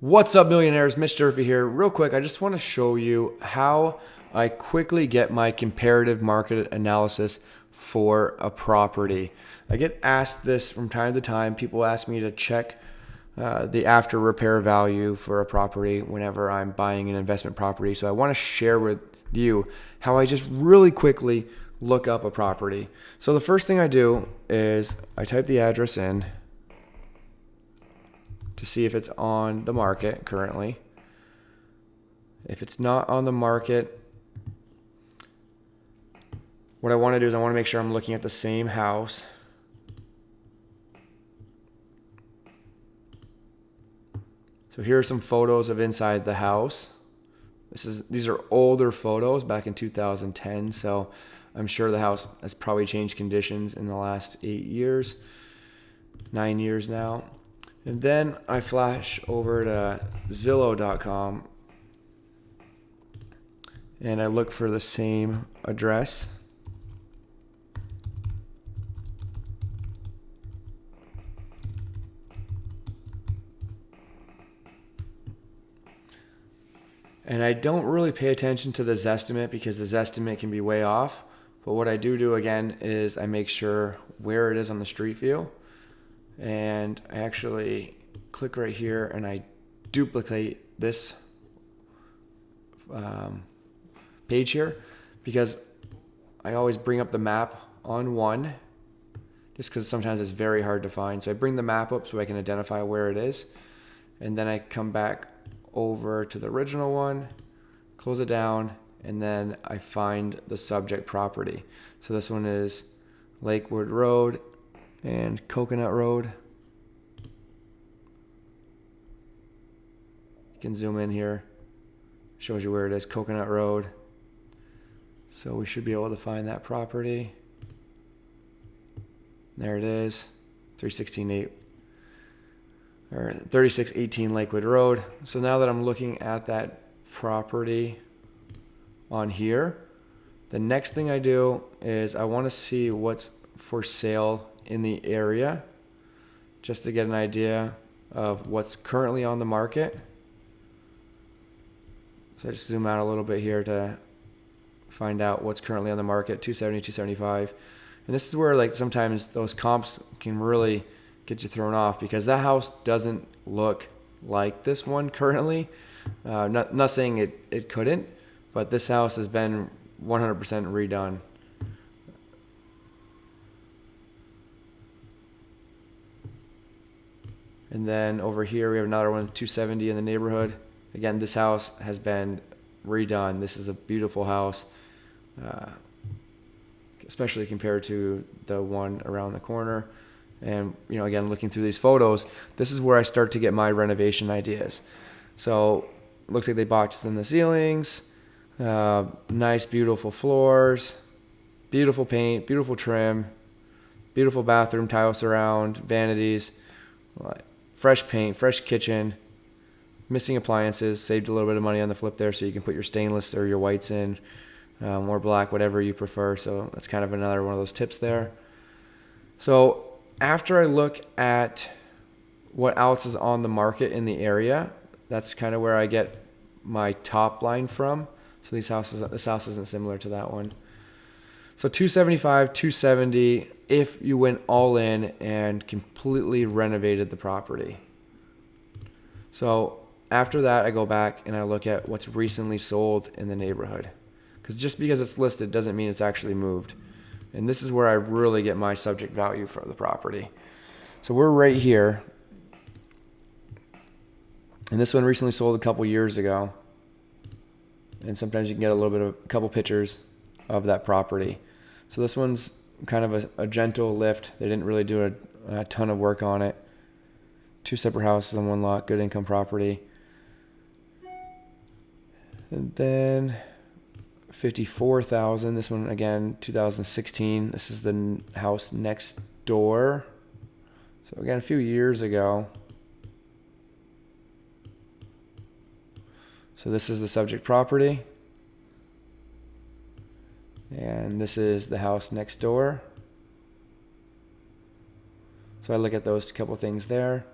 What's up, millionaires? Mr. Durfee here. Real quick, I just want to show you how I quickly get my comparative market analysis for a property. I get asked this from time to time. People ask me to check the after repair value for a property whenever I'm buying an investment property. So I want to share with you how I just really quickly look up a property. So the first thing I do is I type the address in to see if it's on the market currently. If it's not on the market, what I want to do is I want to make sure I'm looking at the same house. So here are some photos of inside the house. These are older photos back in 2010, so I'm sure the house has probably changed conditions in the last 8 years, 9 years now. And then I flash over to Zillow.com and I look for the same address. And I don't really pay attention to the Zestimate because the Zestimate can be way off. But what I do again is I make sure where it is on the street view. And I actually click right here and I duplicate this page here because I always bring up the map on one just because sometimes it's very hard to find. So I bring the map up so I can identify where it is, and then I come back over to the original one, close it down, and then I find the subject property. So this one is Lakewood Road and Coconut Road. You can zoom in here. Shows you where it is, Coconut Road. So we should be able to find that property. There it is, 3618 Lakewood Road. So now that I'm looking at that property on here, the next thing I do is I want to see what's for sale in the area, just to get an idea of what's currently on the market. So I just zoom out a little bit here to find out what's currently on the market, 270, 275. And this is where like sometimes those comps can really get you thrown off because that house doesn't look like this one currently. Not saying it couldn't, but this house has been 100% redone. And then over here we have another one, 270 in the neighborhood. Again, this house has been redone. This is a beautiful house, especially compared to the one around the corner. And, again, looking through these photos, this is where I start to get my renovation ideas. So it looks like they boxed in the ceilings, nice, beautiful floors, beautiful paint, beautiful trim, beautiful bathroom tile surround, vanities, fresh paint, fresh kitchen, missing appliances, saved a little bit of money on the flip there so you can put your stainless or your whites in, or black, whatever you prefer. So that's kind of another one of those tips there. So after I look at what else is on the market in the area, that's kind of where I get my top line from. So this house isn't similar to that one. So 275, 270 if you went all in and completely renovated the property. So after that, I go back and I look at what's recently sold in the neighborhood. Because just because it's listed doesn't mean it's actually moved. And this is where I really get my subject value for the property. So we're right here. And this one recently sold a couple years ago. And sometimes you can get a couple pictures of that property. So this one's kind of a gentle lift. They didn't really do a ton of work on it. 2 separate houses on one lot, good income property. And then 54,000. This one again, 2016. This is the house next door. So again, a few years ago. So this is the subject property. And this is the house next door. So I look at those couple things there.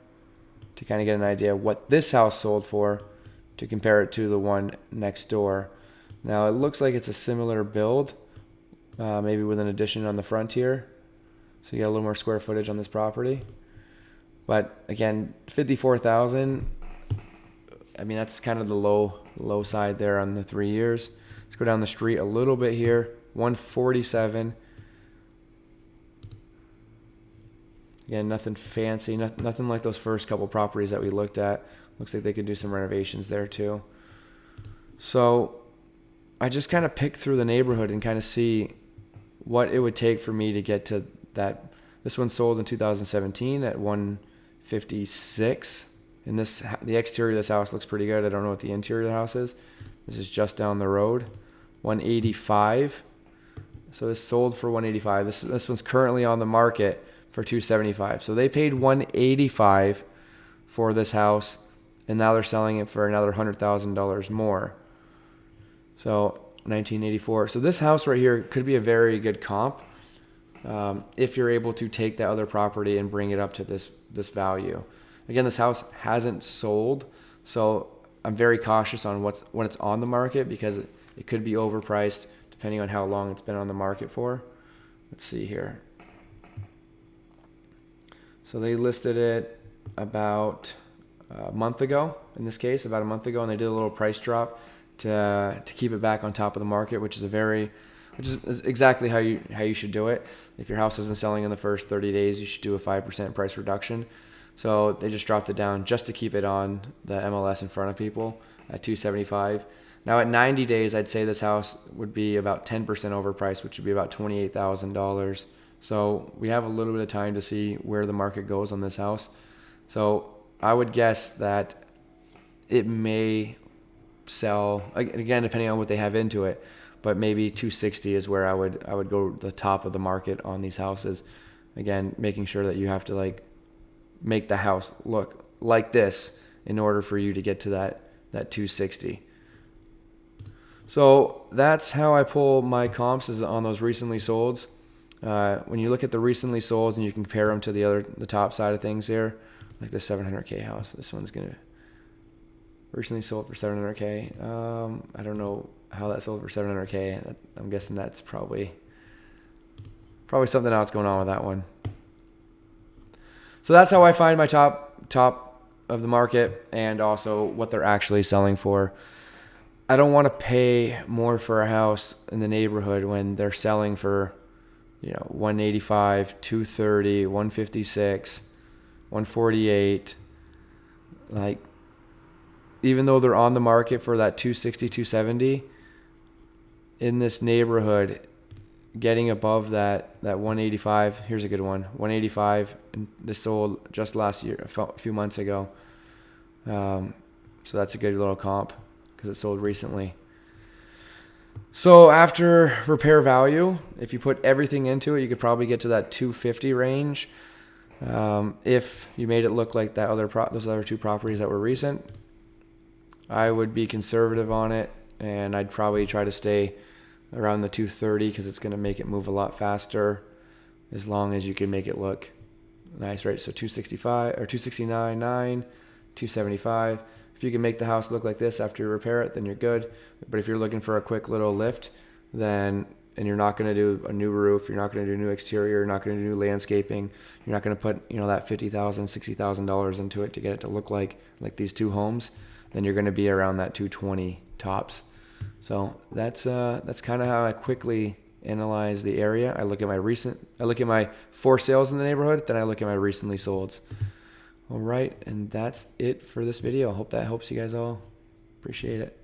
to kind of get an idea of what this house sold for to compare it to the one next door. Now it looks like it's a similar build, maybe with an addition on the front here. So you got a little more square footage on this property. But again, 54,000. I mean, that's kind of the low side there on the 3 years. Let's go down the street a little bit here. 147. Again, nothing fancy, nothing like those first couple properties that we looked at. Looks like they could do some renovations there too. So I just kind of picked through the neighborhood and kind of see what it would take for me to get to that. This one sold in 2017 at 156. And the exterior of this house looks pretty good. I don't know what the interior of the house is. This is just down the road. 185. So this sold for 185. This one's currently on the market for 275. So they paid 185 for this house, and now they're selling it for another $100,000 more. So 1984. So this house right here could be a very good comp if you're able to take that other property and bring it up to this value. Again, this house hasn't sold, so I'm very cautious on when it's on the market, because it could be overpriced depending on how long it's been on the market for. Let's see here. So they listed it about a month ago, in this case, about a month ago, and they did a little price drop to keep it back on top of the market, which is exactly how you should do it. If your house isn't selling in the first 30 days, you should do a 5% price reduction. So they just dropped it down just to keep it on the MLS in front of people at 275. Now at 90 days, I'd say this house would be about 10% overpriced, which would be about $28,000. So we have a little bit of time to see where the market goes on this house. So I would guess that it may sell, again, depending on what they have into it, but maybe 260 is where I would go the top of the market on these houses. Again, making sure that you have to make the house look like this in order for you to get to that 260. So that's how I pull my comps, is on those recently solds. When you look at the recently solds and you compare them to the top side of things here, like the 700K house, this one's gonna recently sold for 700K. I don't know how that sold for 700K. I'm guessing that's probably something else going on with that one. So that's how I find my top of the market, and also what they're actually selling for. I don't want to pay more for a house in the neighborhood when they're selling for 185, 230, 156, 148. Even though they're on the market for that 260, 270, in this neighborhood, getting above that 185, here's a good one, 185, and this sold just last year, a few months ago. So that's a good little comp because it sold recently. So after repair value, if you put everything into it, you could probably get to that 250 range. If you made it look like those other two properties that were recent, I would be conservative on it, and I'd probably try to stay around the 230 because it's going to make it move a lot faster, as long as you can make it look nice, right? So 265 or 269.9, 275. If you can make the house look like this after you repair it, then you're good. But if you're looking for a quick little lift, and you're not going to do a new roof, you're not going to do a new exterior, you're not going to do new landscaping, you're not going to put that $50,000, $60,000 into it to get it to look like these two homes, then you're going to be around that 220 tops. So that's kind of how I quickly analyze the area. I look at my for sales in the neighborhood, then I look at my recently solds. All right, and that's it for this video. I hope that helps you guys all. Appreciate it.